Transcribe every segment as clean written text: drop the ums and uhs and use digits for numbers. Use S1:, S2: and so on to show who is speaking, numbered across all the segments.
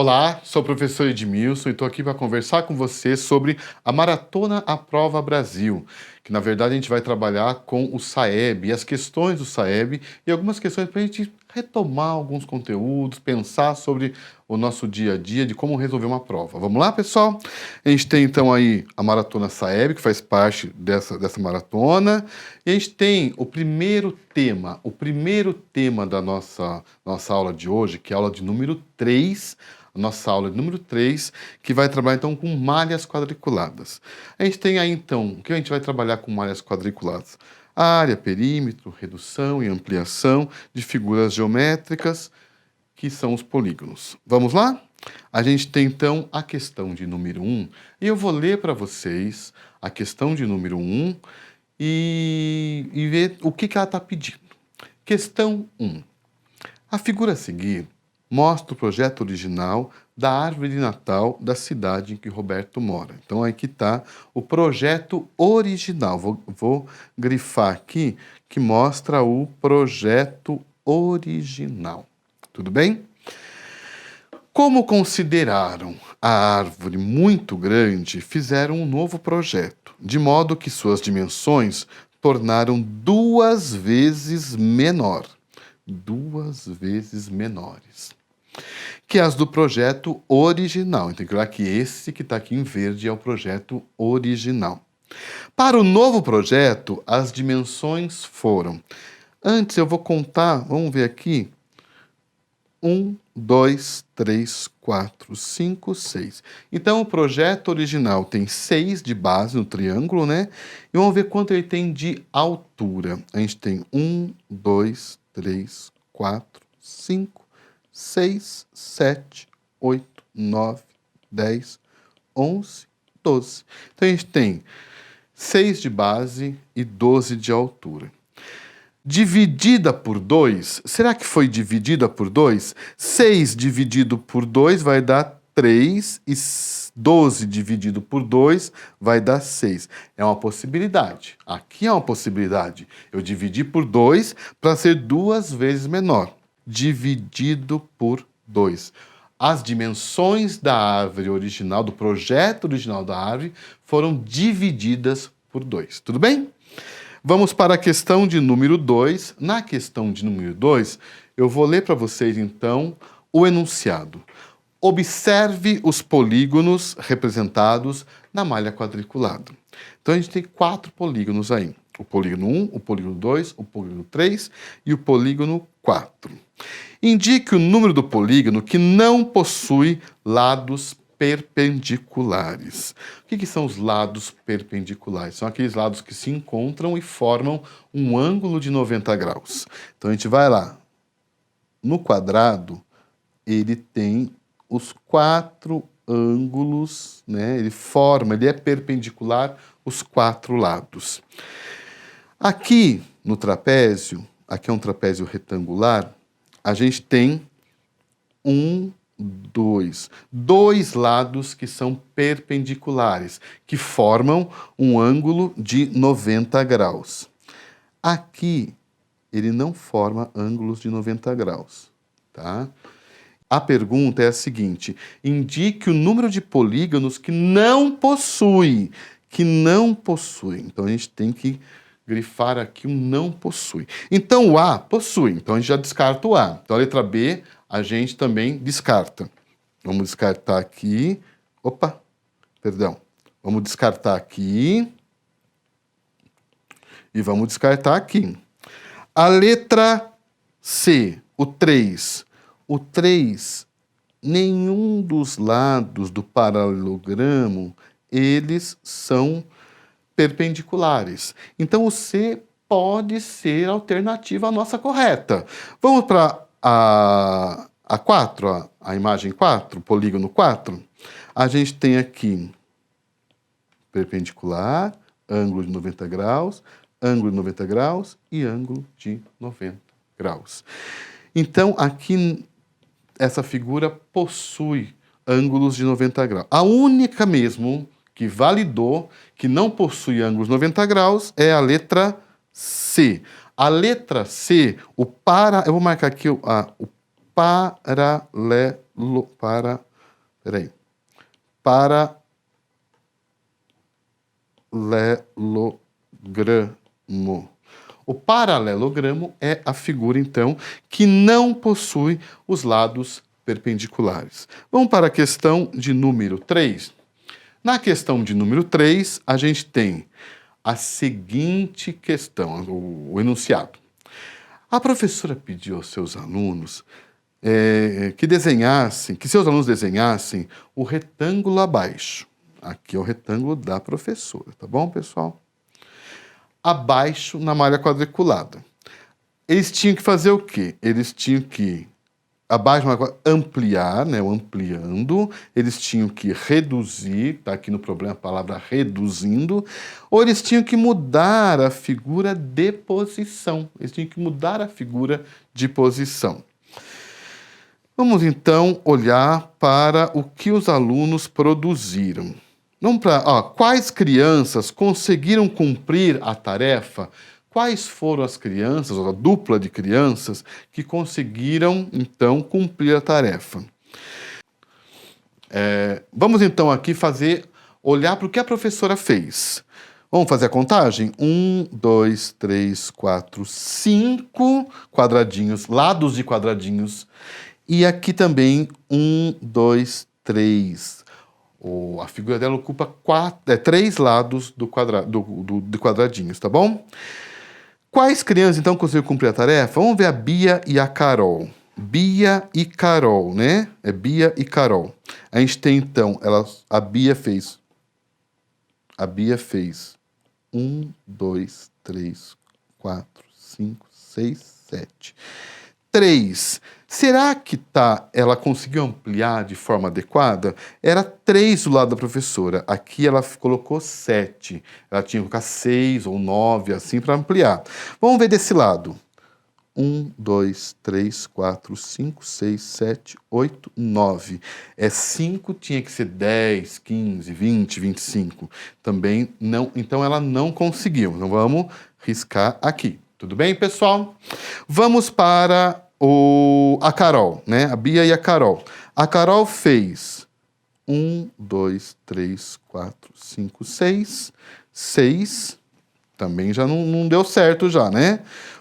S1: Olá, sou o professor Edmilson e estou aqui para conversar com você sobre a Maratona à Prova Brasil, que na verdade a gente vai trabalhar com o SAEB e as questões do SAEB e algumas questões para a gente retomar alguns conteúdos, pensar sobre o nosso dia a dia, de como resolver uma prova. Vamos lá, pessoal? A gente tem então aí a Maratona SAEB, que faz parte dessa maratona, e a gente tem o primeiro tema da nossa aula de hoje, que é a aula de número 3, a nossa aula de número 3, que vai trabalhar então com malhas quadriculadas. A gente tem aí então, o que a gente vai trabalhar com malhas quadriculadas? Área, perímetro, redução e ampliação de figuras geométricas, que são os polígonos. Vamos lá? A gente tem então a questão de número 1, e eu vou ler para vocês a questão de número 1 e ver o que ela está pedindo. Questão 1. A figura a seguir mostra o projeto original da árvore de Natal da cidade em que Roberto mora. Então, aqui está o projeto original. Vou grifar aqui que mostra o projeto original. Tudo bem? Como consideraram a árvore muito grande, fizeram um novo projeto, de modo que suas dimensões tornaram 2 vezes menores que as do projeto original. Então, tem que olhar que esse que está aqui em verde é o projeto original. Para o novo projeto, as dimensões foram... Antes eu vou contar, vamos ver aqui. 1, 2, 3, 4, 5, 6. Então, o projeto original tem 6 de base no triângulo, né? E vamos ver quanto ele tem de altura. A gente tem 1, 2, 3, 4, 5, 6, 7, 8, 9, 10, 11, 12. Então, a gente tem 6 de base e 12 de altura. Dividida por 2, será que foi dividida por 2? 6 dividido por 2 vai dar 3 e 12 dividido por 2 vai dar 6. É uma possibilidade. Aqui é uma possibilidade. Eu dividi por 2 para ser 2 vezes menor. Dividido por 2. As dimensões da árvore original, do projeto original da árvore, foram divididas por 2. Tudo bem? Vamos para a questão de número 2. Na questão de número 2, eu vou ler para vocês, então, o enunciado. Observe os polígonos representados na malha quadriculada. Então, a gente tem 4 polígonos aí. O polígono 1, o polígono 2, o polígono 3 e o polígono 4. Indique o número do polígono que não possui lados perpendiculares. O que são os lados perpendiculares? São aqueles lados que se encontram e formam um ângulo de 90 graus. Então, a gente vai lá. No quadrado, ele tem os 4 ângulos, né? Ele é perpendicular os 4 lados. Aqui, no trapézio, aqui é um trapézio retangular, a gente tem dois lados que são perpendiculares, que formam um ângulo de 90 graus. Aqui, ele não forma ângulos de 90 graus, tá? A pergunta é a seguinte: indique o número de polígonos que não possui. Então, a gente tem que grifar aqui o não possui. Então, o A possui. Então, a gente já descarta o A. Então, a letra B, a gente também descarta. Vamos descartar aqui. Vamos descartar aqui. E vamos descartar aqui. A letra C, o 3. O 3, nenhum dos lados do paralelogramo, eles são perpendiculares. Então, o C pode ser a alternativa à nossa correta. Vamos para a 4, a imagem 4, polígono 4. A gente tem aqui perpendicular, ângulo de 90 graus, ângulo de 90 graus e ângulo de 90 graus. Então, aqui, essa figura possui ângulos de 90 graus. A única mesmo que validou que não possui ângulos 90 graus é a letra C. A letra C, eu vou marcar aqui o paralelo Peraí. Paralelogramo. O paralelogramo é a figura, então, que não possui os lados perpendiculares. Vamos para a questão de número 3. Na questão de número 3, a gente tem a seguinte questão, o enunciado. A professora pediu aos seus alunos que seus alunos desenhassem o retângulo abaixo. Aqui é o retângulo da professora, tá bom, pessoal? Abaixo, na malha quadriculada. Eles tinham que fazer o quê? Eles tinham que, abaixo, ampliar, né, ampliando, eles tinham que reduzir, tá aqui no problema a palavra reduzindo, ou eles tinham que mudar a figura de posição. Eles tinham que mudar a figura de posição. Vamos então olhar para o que os alunos produziram. Vamos para quais crianças conseguiram cumprir a tarefa? Quais foram as crianças, ou a dupla de crianças, que conseguiram então cumprir a tarefa? Vamos então aqui olhar para o que a professora fez. Vamos fazer a contagem? 1, 2, 3, 4, 5 quadradinhos, lados de quadradinhos. E aqui também 1, 2, 3. A figura dela ocupa 3 lados de quadradinhos, tá bom? Quais crianças, então, conseguiram cumprir a tarefa? Vamos ver a Bia e a Carol. Bia e Carol, né? É Bia e Carol. A gente tem, então, a Bia fez 1, 2, 3, 4, 5, 6, 7. 3. Será que ela conseguiu ampliar de forma adequada? Era 3 do lado da professora. Aqui ela colocou 7. Ela tinha que colocar 6 ou 9, assim, para ampliar. Vamos ver desse lado. 1, 2, 3, 4, 5, 6, 7, 8, 9. 5 tinha que ser 10, 15, 20, 25. Também não. Então ela não conseguiu. Então vamos riscar aqui. Tudo bem, pessoal? Vamos para a Carol, né? A Bia e a Carol. A Carol fez 1, 2, 3, 4, 5, 6. 6. Também já não deu certo já, né?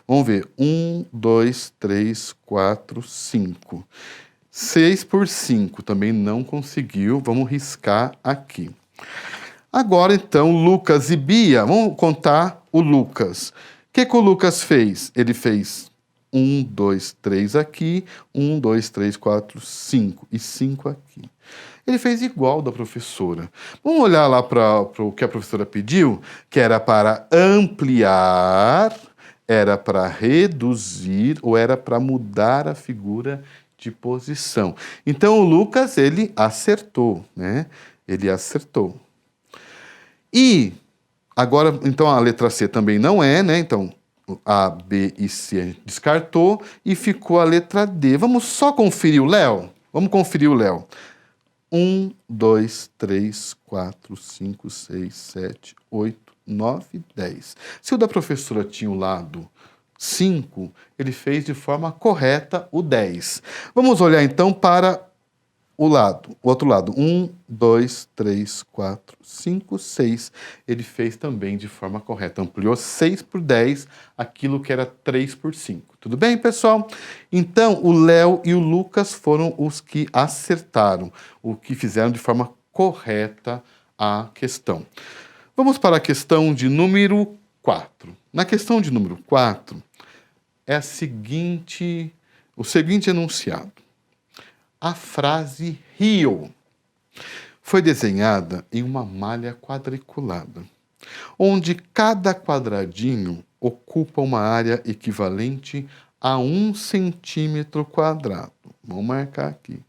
S1: Vamos ver. 1, 2, 3, 4, 5. 6 por 5 também não conseguiu. Vamos riscar aqui. Agora, então, Lucas e Bia. Vamos contar o Lucas. O que o Lucas fez? Ele fez 1, 2, 3 aqui, 1, 2, 3, 4, 5 e 5 aqui. Ele fez igual da professora. Vamos olhar lá para o que a professora pediu, que era para ampliar, era para reduzir ou era para mudar a figura de posição. Então o Lucas, ele acertou, né? Ele acertou. E agora, então a letra C também não é, né? Então A, B e C descartou e ficou a letra D. Vamos só conferir o Léo? Vamos conferir o Léo. 1, 2, 3, 4, 5, 6, 7, 8, 9, 10. Se o da professora tinha o lado 5, ele fez de forma correta o 10. Vamos olhar então para o outro lado. 1, 2, 3, 4, 5, 6. Ele fez também de forma correta. Ampliou 6 por 10, aquilo que era 3 por 5. Tudo bem, pessoal? Então, o Léo e o Lucas foram os que acertaram, o que fizeram de forma correta a questão. Vamos para a questão de número 4. Na questão de número 4, é o seguinte enunciado. A frase rio foi desenhada em uma malha quadriculada, onde cada quadradinho ocupa uma área equivalente a 1 centímetro quadrado. Vamos marcar aqui.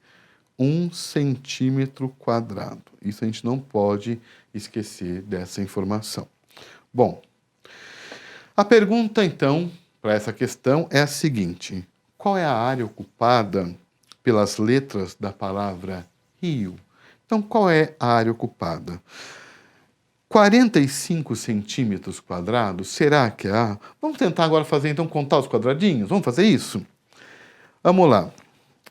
S1: 1 centímetro quadrado. Isso a gente não pode esquecer dessa informação. Bom, a pergunta, então, para essa questão é a seguinte. Qual é a área ocupada pelas letras da palavra rio? Então, qual é a área ocupada? 45 centímetros quadrados? Será que é a? Vamos tentar agora fazer, então, contar os quadradinhos? Vamos fazer isso? Vamos lá.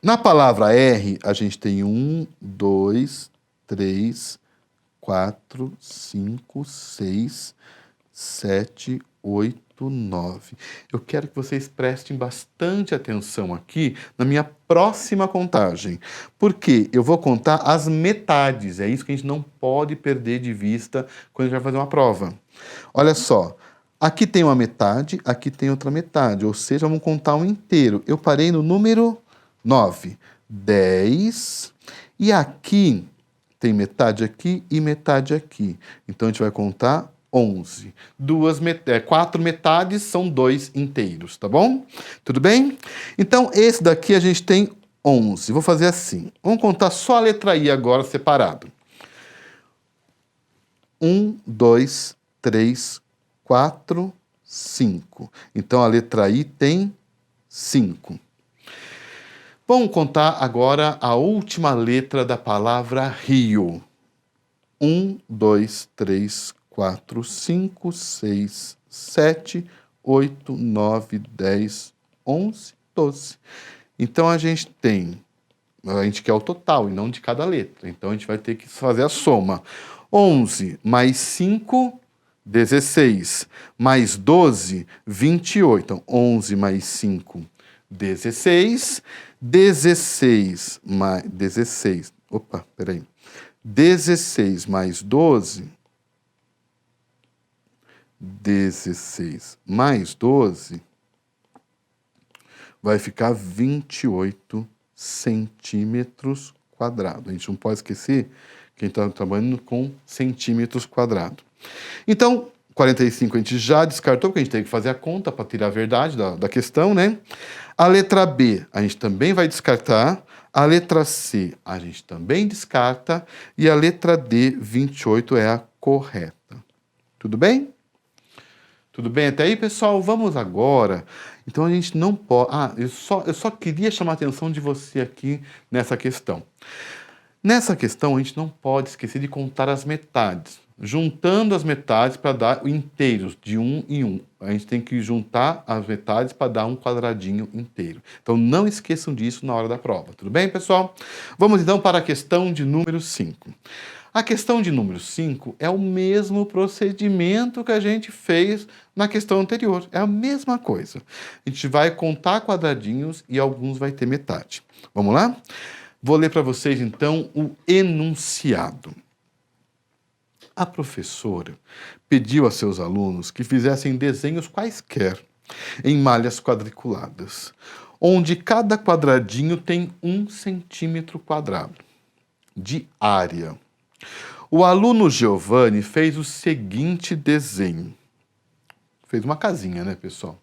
S1: Na palavra R, a gente tem 1, 2, 3, 4, 5, 6, 7, 8, 9. Eu quero que vocês prestem bastante atenção aqui na minha próxima contagem, porque eu vou contar as metades. É isso que a gente não pode perder de vista quando a gente vai fazer uma prova. Olha só, aqui tem uma metade, aqui tem outra metade, ou seja, vamos contar um inteiro. Eu parei no número 9, 10, e aqui tem metade aqui e metade aqui. Então, a gente vai contar 11. 4 metades são 2 inteiros, tá bom? Tudo bem? Então, esse daqui a gente tem 11. Vou fazer assim. Vamos contar só a letra I agora separado. 1, 2, 3, 4, 5. Então, a letra I tem 5. Vamos contar agora a última letra da palavra rio. 1, 2, 3, 4, 5, 6, 7, 8, 9, 10, 11, 12. Então, a gente quer o total e não de cada letra. Então, a gente vai ter que fazer a soma. 11 mais 5, 16. Mais 12, 28. Então, 11 mais 5, 16. 16 mais 16. Opa, peraí. 16 mais 12. 16 mais 12 vai ficar 28 centímetros quadrados. A gente não pode esquecer que a gente está trabalhando com centímetros quadrados. Então, 45 a gente já descartou, porque a gente tem que fazer a conta para tirar a verdade da questão, né? A letra B a gente também vai descartar. A letra C a gente também descarta. E a letra D, 28, é a correta. Tudo bem? Tudo bem até aí, pessoal? Vamos agora. Então, a gente não pode... eu só queria chamar a atenção de você aqui nessa questão. Nessa questão, a gente não pode esquecer de contar as metades. Juntando as metades para dar inteiros, de 1 em 1. A gente tem que juntar as metades para dar um quadradinho inteiro. Então, não esqueçam disso na hora da prova. Tudo bem, pessoal? Vamos, então, para a questão de número 5. A questão de número 5 é o mesmo procedimento que a gente fez na questão anterior. É a mesma coisa. A gente vai contar quadradinhos e alguns vai ter metade. Vamos lá? Vou ler para vocês, então, o enunciado. A professora pediu a seus alunos que fizessem desenhos quaisquer em malhas quadriculadas, onde cada quadradinho tem 1 centímetro quadrado de área. O aluno Giovanni fez o seguinte desenho. Fez uma casinha, né, pessoal?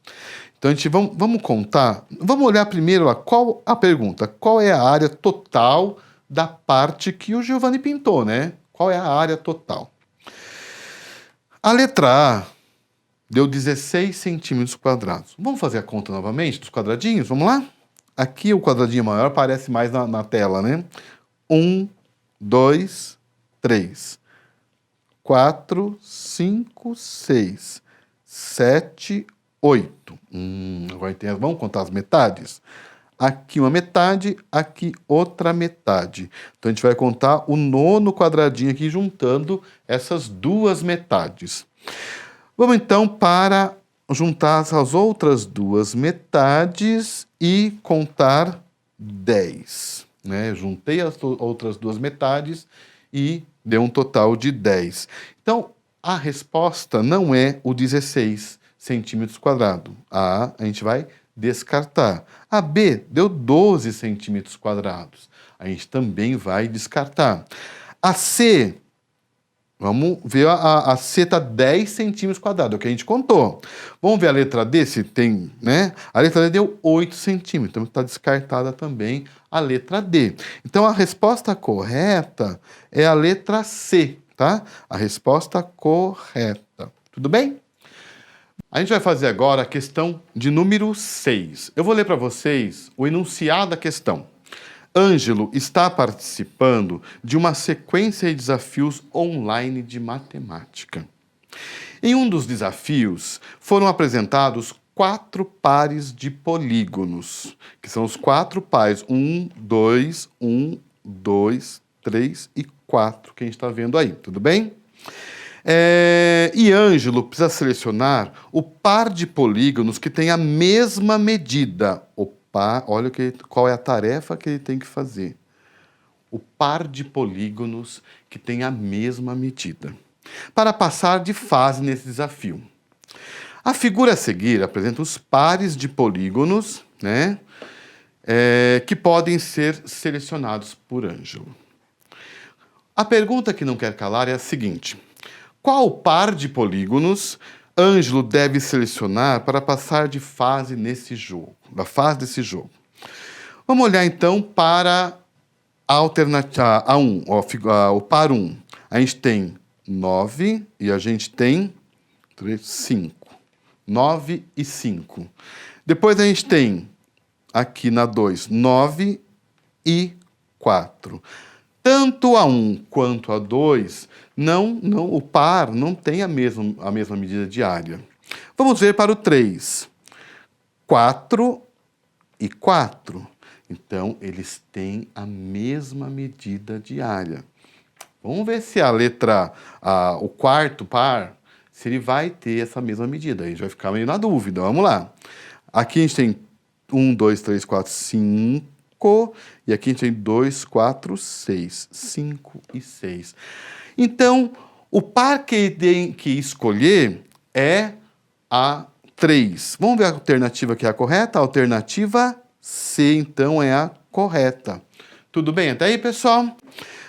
S1: Então, vamos contar. Vamos olhar primeiro lá, qual a pergunta. Qual é a área total da parte que o Giovanni pintou, né? Qual é a área total? A letra A deu 16 centímetros quadrados. Vamos fazer a conta novamente dos quadradinhos? Vamos lá? Aqui o quadradinho maior aparece mais na tela, né? 1, 2, 3, 4, 5, 6, 7, 8. Agora vamos contar as metades? Aqui uma metade, aqui outra metade. Então, a gente vai contar o 9º quadradinho aqui, juntando essas duas metades. Vamos, então, para juntar as outras duas metades e contar 10. Né? Juntei as outras duas metades e deu um total de 10. Então, a resposta não é o 16 centímetros quadrados. A gente vai descartar. A B deu 12 centímetros quadrados. A gente também vai descartar. A C, vamos ver, a C está 10 centímetros quadrados, é o que a gente contou. Vamos ver a letra D, se tem, né? A letra D deu 8 centímetros, então está descartada também a letra D. Então, a resposta correta é a letra C, tá? A resposta correta. Tudo bem? A gente vai fazer agora a questão de número 6. Eu vou ler para vocês o enunciado da questão. Ângelo está participando de uma sequência de desafios online de matemática. Em um dos desafios, foram apresentados 4 pares de polígonos, que são os 4 pares. 1, 2, 1, 2, 3 e 4, que a gente está vendo aí, tudo bem? E Ângelo precisa selecionar o par de polígonos que tem a mesma medida. Olha qual é a tarefa que ele tem que fazer. O par de polígonos que tem a mesma medida. Para passar de fase nesse desafio. A figura a seguir apresenta os pares de polígonos, né, que podem ser selecionados por Ângelo. A pergunta que não quer calar é a seguinte: qual par de polígonos Ângelo deve selecionar para passar de fase nesse jogo, da fase desse jogo? Vamos olhar então para a alternativa A1, o par 1. A gente tem 9 e a gente tem 5. 9 e 5. Depois a gente tem aqui na 2, 9 e 4. Tanto a 1 quanto a 2, o par não tem a mesma medida de área. Vamos ver para o 3. 4 e 4. Então, eles têm a mesma medida de área. Vamos ver se o quarto par, se ele vai ter essa mesma medida. A gente vai ficar meio na dúvida. Vamos lá. Aqui a gente tem 1, 2, 3, 4, 5. E aqui a gente tem 2, 4, 6. 5 e 6. Então, o par que ele tem que escolher é a 3. Vamos ver a alternativa que é a correta? A alternativa C, então, é a correta. Tudo bem até aí, pessoal?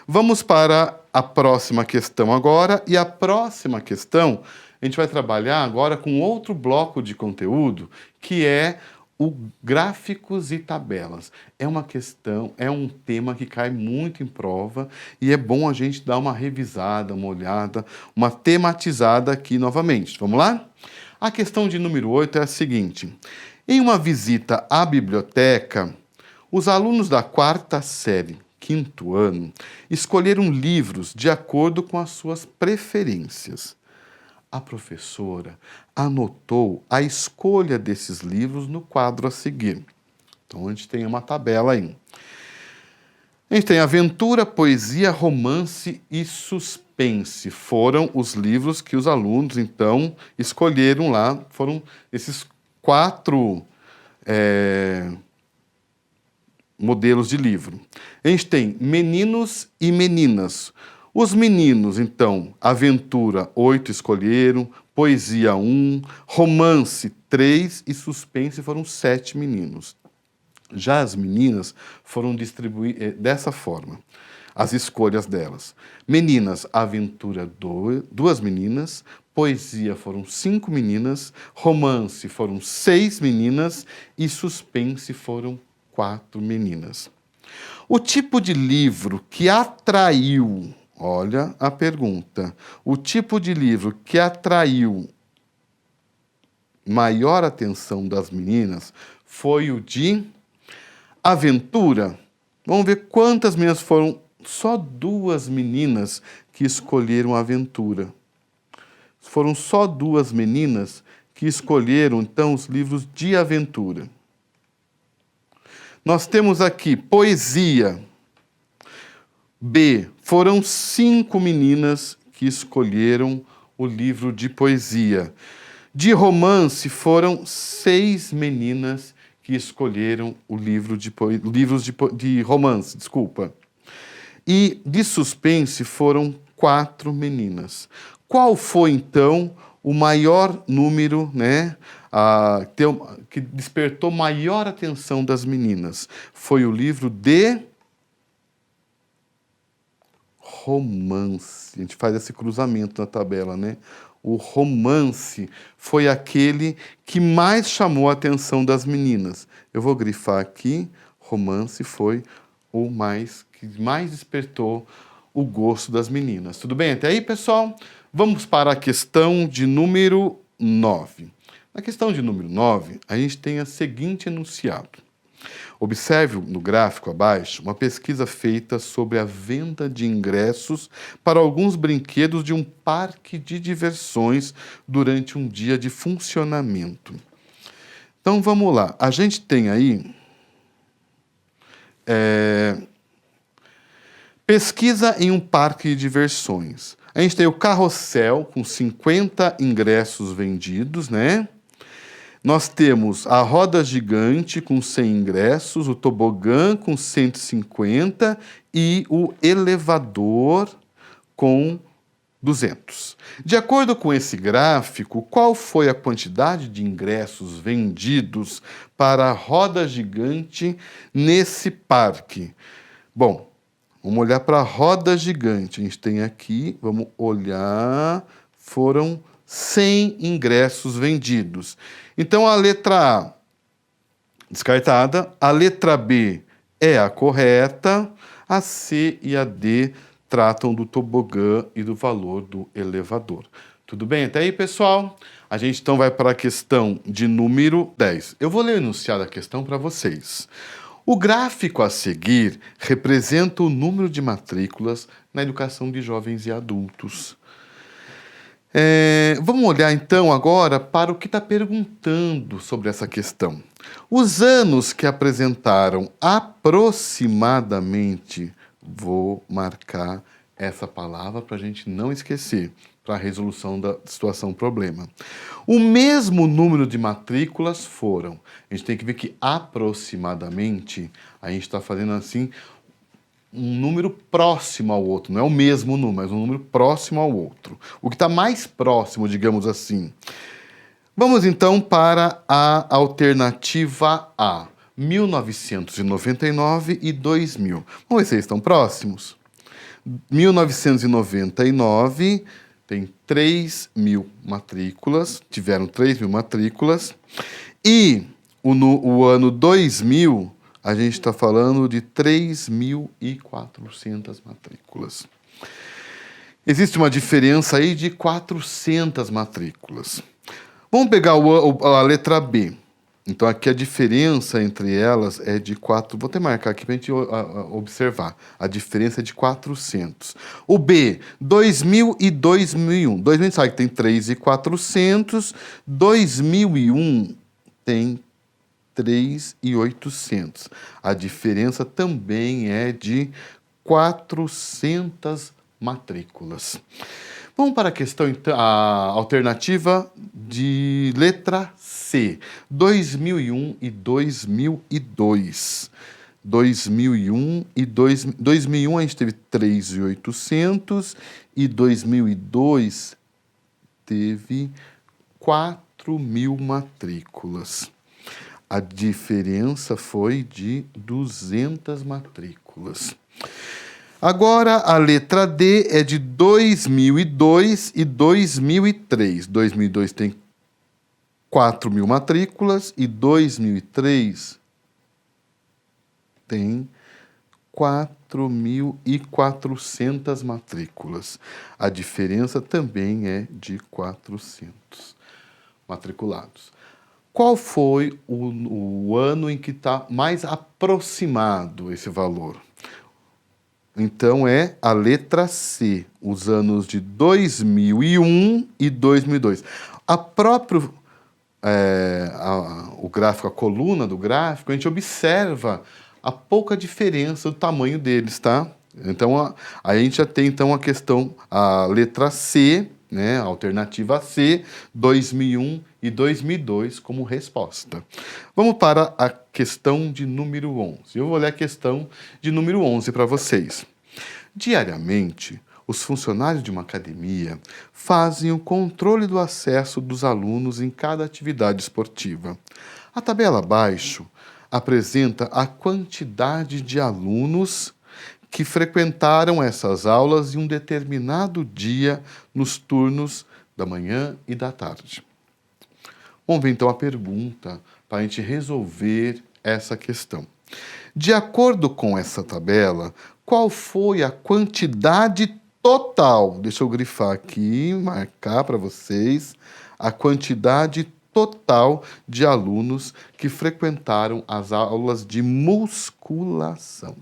S1: Vamos para a próxima questão agora. E a próxima questão, a gente vai trabalhar agora com outro bloco de conteúdo, que é o gráficos e tabelas. É uma questão, é um tema que cai muito em prova e é bom a gente dar uma revisada, uma olhada, uma tematizada aqui novamente. Vamos lá? A questão de número 8 é a seguinte: em uma visita à biblioteca, os alunos da 4ª série, 5º ano, escolheram livros de acordo com as suas preferências. A professora anotou a escolha desses livros no quadro a seguir. Então, a gente tem uma tabela aí. A gente tem aventura, poesia, romance e suspense. Foram os livros que os alunos, então, escolheram lá. Foram esses 4 modelos de livro. A gente tem meninos e meninas. Os meninos, então, aventura, 8 escolheram, poesia, 1, romance, 3 e suspense foram 7 meninos. Já as meninas foram distribuídas dessa forma, as escolhas delas. Meninas, aventura, 2 meninas, poesia foram 5 meninas, romance foram 6 meninas e suspense foram 4 meninas. O tipo de livro que atraiu, olha a pergunta, o tipo de livro que atraiu maior atenção das meninas foi o de aventura. Vamos ver quantas meninas foram. Só 2 meninas que escolheram aventura. Foram só 2 meninas que escolheram, então, os livros de aventura. Nós temos aqui poesia. B. Foram 5 meninas que escolheram o livro de poesia. De romance, foram 6 meninas que escolheram o livros de romance, desculpa. E de suspense foram 4 meninas. Qual foi, então, o maior número, né, que despertou maior atenção das meninas? Foi o livro de romance. A gente faz esse cruzamento na tabela, né? O romance foi aquele que mais chamou a atenção das meninas. Eu vou grifar aqui, romance foi o que mais despertou o gosto das meninas. Tudo bem até aí, pessoal? Vamos para a questão de número 9. Na questão de número 9, a gente tem o seguinte enunciado. Observe no gráfico abaixo uma pesquisa feita sobre a venda de ingressos para alguns brinquedos de um parque de diversões durante um dia de funcionamento. Então vamos lá. A gente tem aí pesquisa em um parque de diversões. A gente tem o carrossel com 50 ingressos vendidos, né? Nós temos a roda gigante com 100 ingressos, o tobogã com 150 e o elevador com 200. De acordo com esse gráfico, qual foi a quantidade de ingressos vendidos para a roda gigante nesse parque? Bom, vamos olhar para a roda gigante. A gente tem aqui, vamos olhar, foram 100 ingressos vendidos. Então, a letra A descartada, a letra B é a correta, a C e a D tratam do tobogã e do valor do elevador. Tudo bem até aí, pessoal? A gente então vai para a questão de número 10. Eu vou ler o enunciado da questão para vocês. O gráfico a seguir representa o número de matrículas na educação de jovens e adultos. Vamos olhar então agora para o que está perguntando sobre essa questão. Os anos que apresentaram aproximadamente, vou marcar essa palavra para a gente não esquecer, para a resolução da situação problema. O mesmo número de matrículas foram. A gente tem que ver que aproximadamente, a gente está fazendo assim, um número próximo ao outro, não é o mesmo número, mas um número próximo ao outro. O que está mais próximo, digamos assim. Vamos então para a alternativa A, 1999 e 2000. Vamos ver se eles estão próximos. 1999 tem 3.000 matrículas, tiveram 3.000 matrículas, e o ano 2000 a gente está falando de 3.400 matrículas. Existe uma diferença aí de 400 matrículas. Vamos pegar a letra B. Então, aqui a diferença entre elas é de 4... Vou até marcar aqui para a gente observar. A diferença é de 400. O B, 2000 e 2001. 2000 sabe que tem 3.400. 2001 tem 3.800. A diferença também é de 400 matrículas. Vamos para a questão, a alternativa de letra C, 2001 e 2002. 2001 e 2001 a gente teve 3.800 e 2002 teve 4.000 matrículas. A diferença foi de 200 matrículas. Agora, a letra D é de 2002 e 2003. 2002 tem 4.000 matrículas e 2003 tem 4.400 matrículas. A diferença também é de 400 matriculados. Qual foi o ano em que está mais aproximado esse valor? Então, é a letra C, os anos de 2001 e 2002. O gráfico, a coluna do gráfico, a gente observa a pouca diferença do tamanho deles, tá? Então, a gente já tem então a questão, a letra C, né, a alternativa C, 2001 e 2002 como resposta. Vamos para a questão de número 11. Eu vou ler a questão de número 11 para vocês. Diariamente, os funcionários de uma academia fazem o controle do acesso dos alunos em cada atividade esportiva. A tabela abaixo apresenta a quantidade de alunos que frequentaram essas aulas em um determinado dia nos turnos da manhã e da tarde. Vamos ver então a pergunta para a gente resolver essa questão. De acordo com essa tabela, qual foi a quantidade total? Deixa eu grifar aqui, marcar para vocês a quantidade total de alunos que frequentaram as aulas de musculação.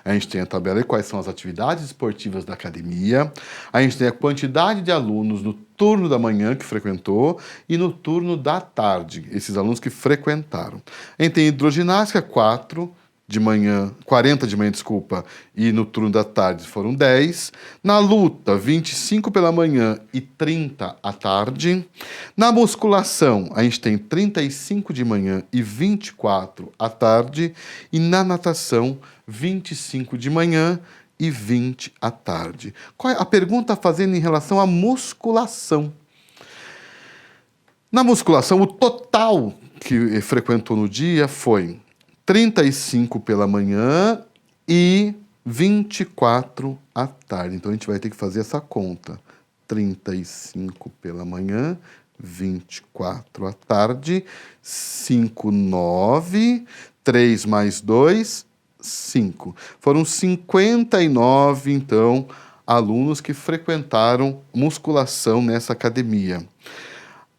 S1: A gente tem a tabela de quais são as atividades esportivas da academia, a gente tem a quantidade de alunos no turno da manhã que frequentou e no turno da tarde, esses alunos que frequentaram. A gente tem hidroginástica, 4 de manhã, 40 de manhã, desculpa, e no turno da tarde foram 10. Na luta, 25 pela manhã e 30 à tarde. Na musculação, a gente tem 35 de manhã e 24 à tarde. E na natação, 25 de manhã e 20 à tarde. Qual é a pergunta fazendo em relação à musculação? Na musculação, o total que frequentou no dia foi 35 pela manhã e 24 à tarde. Então, a gente vai ter que fazer essa conta. 35 pela manhã, 24 à tarde, 5, 9, 3 mais 2, 5. Foram 59, então, alunos que frequentaram musculação nessa academia.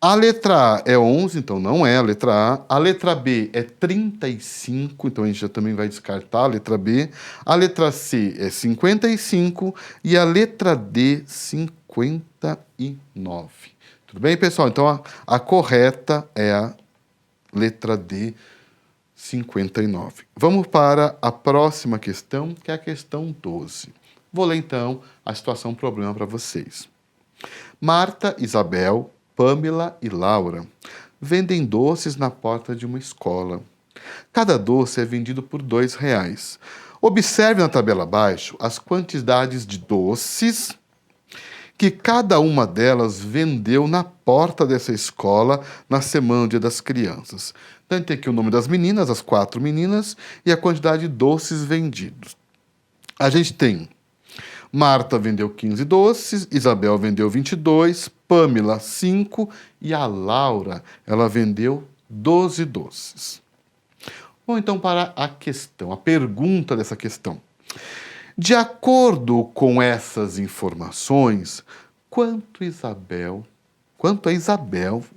S1: A letra A é 11, então não é a letra A. A letra B é 35, então a gente já também vai descartar a letra B. A letra C é 55 e a letra D, 59. Tudo bem, pessoal? Então a correta é a letra D, 59. Vamos para a próxima questão, que é a questão 12. Vou ler, então, a situação problema para vocês. Marta, Isabel, Pamela e Laura vendem doces na porta de uma escola. Cada doce é vendido por R$ 2. Observe na tabela abaixo as quantidades de doces que cada uma delas vendeu na porta dessa escola na semana do Dia das Crianças. Então, tem aqui o nome das meninas, as 4 meninas, e a quantidade de doces vendidos. A gente tem Marta vendeu 15 doces, Isabel vendeu 22, Pamela 5 e a Laura, ela vendeu 12 doces. Vamos então para a questão, a pergunta dessa questão. De acordo com essas informações, quanto a Isabel, vou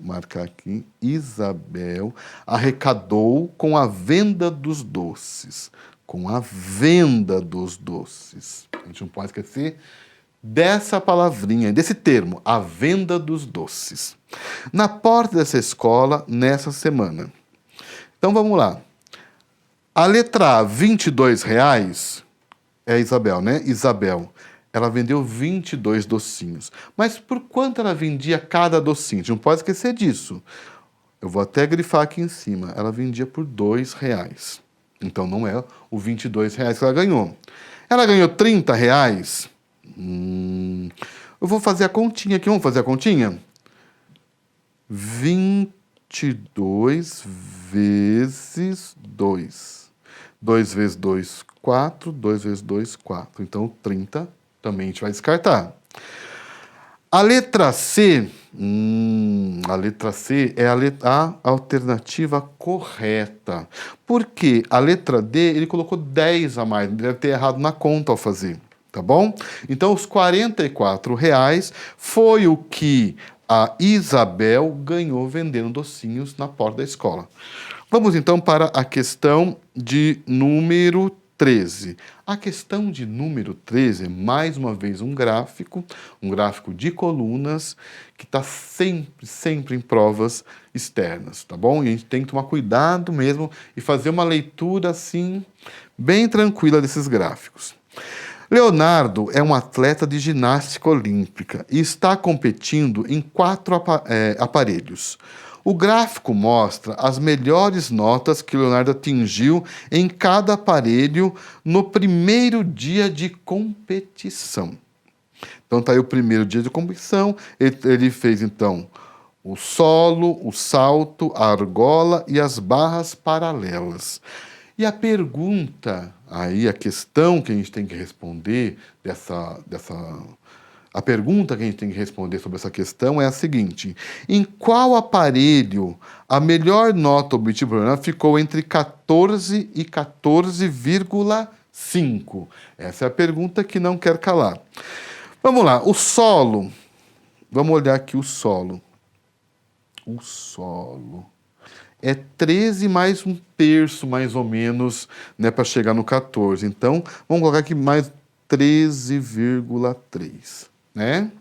S1: marcar aqui, Isabel arrecadou com a venda dos doces. Com a venda dos doces. A gente não pode esquecer dessa palavrinha, desse termo, a venda dos doces. Na porta dessa escola, nessa semana. Então, vamos lá. A letra A, R$ 22, é a Isabel, né? Isabel, ela vendeu 22 docinhos. Mas por quanto ela vendia cada docinho? A gente não pode esquecer disso. Eu vou até grifar aqui em cima. Ela vendia por R$ 2. Então, não é o R$ 22 que ela ganhou. Ela ganhou R$ 30? Eu vou fazer a continha aqui. Vamos fazer a continha? 22 vezes 2. 2 vezes 2, 4. 2 vezes 2, 4. Então, 30 também a gente vai descartar. A letra C... a letra C é a alternativa correta. Porque a letra D, ele colocou 10 a mais. Ele deve ter errado na conta ao fazer, tá bom? Então, os R$ 44 foi o que a Isabel ganhou vendendo docinhos na porta da escola. Vamos, então, para a questão de número 13. A questão de número 13 é, mais uma vez, um gráfico de colunas, que está sempre em provas externas, tá bom? E a gente tem que tomar cuidado mesmo e fazer uma leitura, assim, bem tranquila desses gráficos. Leonardo é um atleta de ginástica olímpica e está competindo em 4 aparelhos. O gráfico mostra as melhores notas que Leonardo atingiu em cada aparelho no primeiro dia de competição. Então, está aí o primeiro dia de competição. Ele fez, então, o solo, o salto, a argola e as barras paralelas. E a pergunta, aí a questão que a gente tem que responder a pergunta que a gente tem que responder sobre essa questão é a seguinte: em qual aparelho a melhor nota obtida por Leonardo ficou entre 14 e 14,5? Essa é a pergunta que não quer calar. Vamos lá, o solo. Vamos olhar aqui o solo. O solo é 13 mais 1/3, mais ou menos, né, para chegar no 14. Então, vamos colocar aqui mais 13,3, né?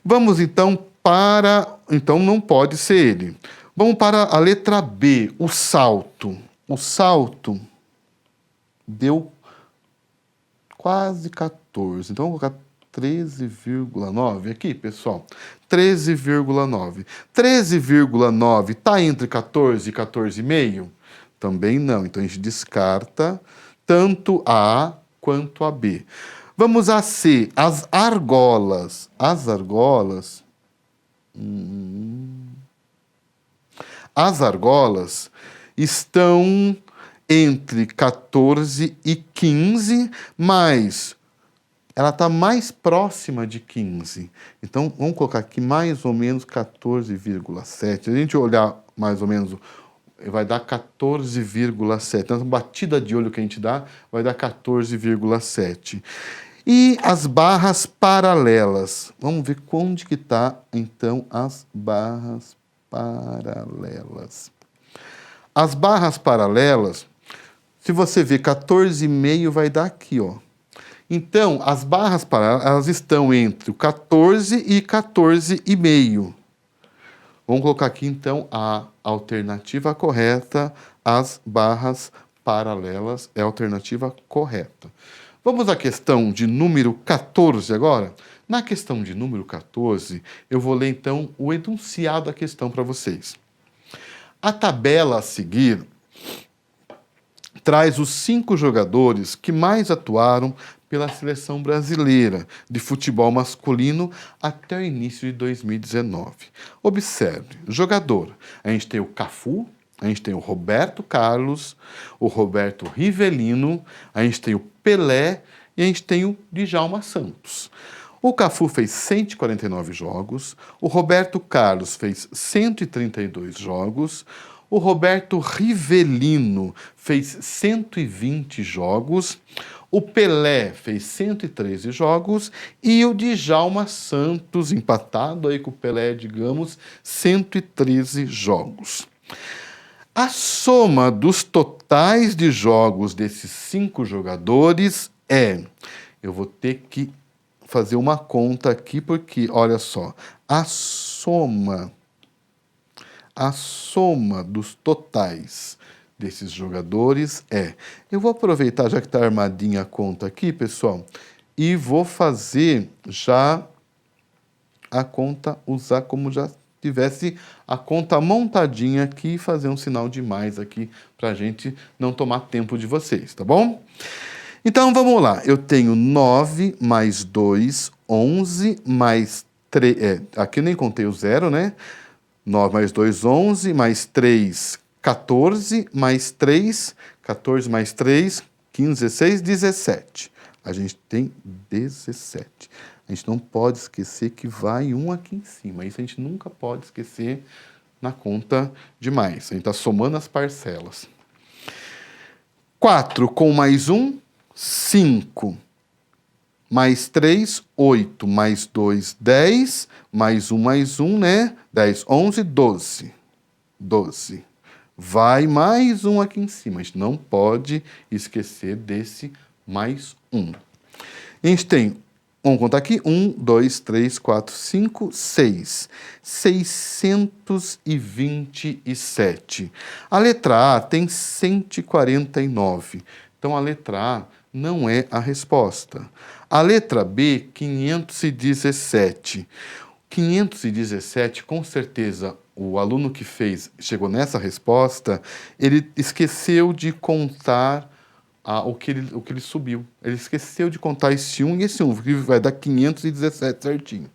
S1: Vamos, então, para... Então, não pode ser ele. Vamos para a letra B, o salto. O salto deu quase 14. Então, vamos colocar 13,9 aqui, pessoal. 13,9. 13,9 está entre 14 e 14,5? Também não. Então, a gente descarta tanto a A quanto a B. Vamos a C, as argolas. As argolas... As argolas estão entre 14 e 15, mas ela está mais próxima de 15. Então, vamos colocar aqui mais ou menos 14,7. Se a gente olhar mais ou menos, vai dar 14,7. Então, a batida de olho que a gente dá vai dar 14,7. E as barras paralelas. Vamos ver onde que está, então, as barras paralelas. As barras paralelas, se você ver 14,5, vai dar aqui, ó. Então, as barras paralelas, elas estão entre o 14 e 14,5. Vamos colocar aqui, então, a alternativa correta. As barras paralelas é a alternativa correta. Vamos à questão de número 14 agora? Na questão de número 14, eu vou ler, então, o enunciado da questão para vocês. A tabela a seguir traz os 5 jogadores que mais atuaram pela seleção brasileira de futebol masculino até o início de 2019. Observe, jogador, a gente tem o Cafu, a gente tem o Roberto Carlos, o Roberto Rivelino, a gente tem o Pelé e a gente tem o Djalma Santos. O Cafu fez 149 jogos, o Roberto Carlos fez 132 jogos, o Roberto Rivelino fez 120 jogos, o Pelé fez 113 jogos e o Djalma Santos, empatado aí com o Pelé, digamos, 113 jogos. A soma dos totais de jogos desses 5 jogadores é... Eu vou ter que fazer uma conta aqui, porque, olha só, a soma dos totais desses jogadores é... Eu vou aproveitar, já que está armadinha a conta aqui, pessoal, e vou fazer já a conta, usar como já tivesse a conta montadinha aqui e fazer um sinal de mais aqui para a gente não tomar tempo de vocês, tá bom? Então, vamos lá. Eu tenho 9 mais 2, 11 mais 3... aqui eu nem contei o zero, né? 9 mais 2, 11, mais 3, 14, mais 3, 14 mais 3, 15, 16, 17. A gente tem 17. A gente não pode esquecer que vai um aqui em cima. Isso a gente nunca pode esquecer na conta de mais. A gente está somando as parcelas. 4 com mais 1, 5. Mais 3, 8. Mais 2, 10. Mais 1, né? 10, 11, 12. 12. Vai mais um aqui em cima. A gente não pode esquecer desse mais 1. A gente tem... Vamos contar aqui. 1, 2, 3, 4, 5, 6. 627. A letra A tem 149. Então, a letra A não é a resposta. A letra B, 517. 517, com certeza, o aluno que chegou nessa resposta, ele esqueceu de contar o que ele subiu. Ele esqueceu de contar esse 1 e esse 1, que vai dar 517 certinho,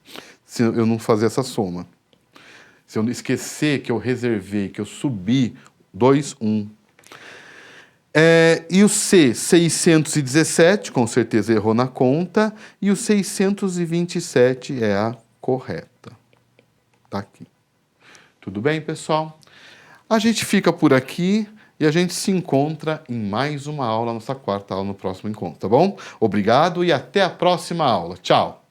S1: se eu não fazer essa soma. Se eu não esquecer que eu reservei, que eu subi 2, 1. E o C, 617, com certeza errou na conta, e o 627 é a correta. Tá aqui. Tudo bem, pessoal? A gente fica por aqui e a gente se encontra em mais uma aula, nossa 4ª aula, no próximo encontro, tá bom? Obrigado e até a próxima aula. Tchau!